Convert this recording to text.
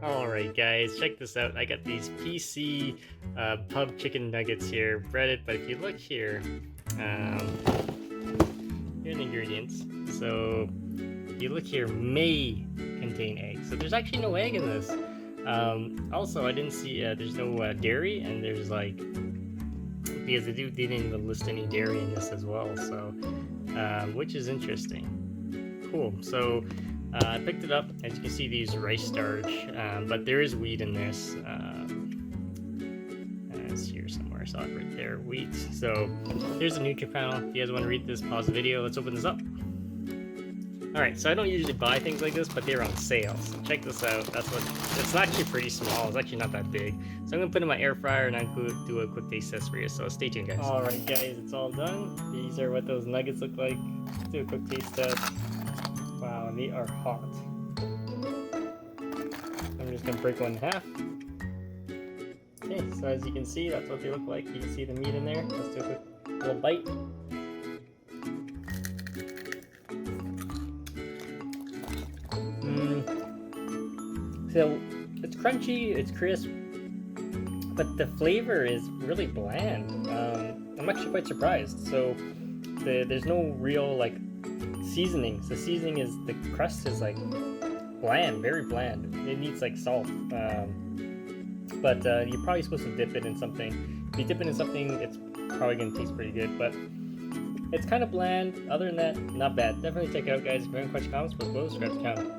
Alright guys, check this out. I got these PC pub chicken nuggets here, breaded, but if you look here, here are the ingredients. So, if you look here, may contain egg. So there's actually no egg in this. Also, I didn't see, there's no dairy, and there's like, because they didn't even list any dairy in this as well, so, which is interesting. Cool, so, I picked it up. As you can see, these rice starch, but there is wheat in this. It's here somewhere. I saw it right there. Wheat. So here's the NutriPanel. If you guys want to read this, pause the video. Let's open this up. All right. So I don't usually buy things like this, but they're on sale. So check this out. It's actually pretty small. It's actually not that big. So I'm gonna put it in my air fryer and I'll do a quick taste test for you. So stay tuned, guys. All right, guys. It's all done. These are what those nuggets look like. Let's do a quick taste test. Wow, they are hot. I'm just gonna break one in half. Okay, so as you can see, that's what they look like. You can see the meat in there. Let's do a quick little bite. So it's crunchy, it's crisp, but the flavor is really bland. I'm actually quite surprised. So there's no real like seasonings. The seasoning is, the crust is like bland, very bland. It needs like salt. But you're probably supposed to dip it in something. If you dip it in something, it's probably gonna taste pretty good. But it's kind of bland. Other than that, not bad. Definitely check it out, guys. If you have any questions, comments, please subscribe to the channel.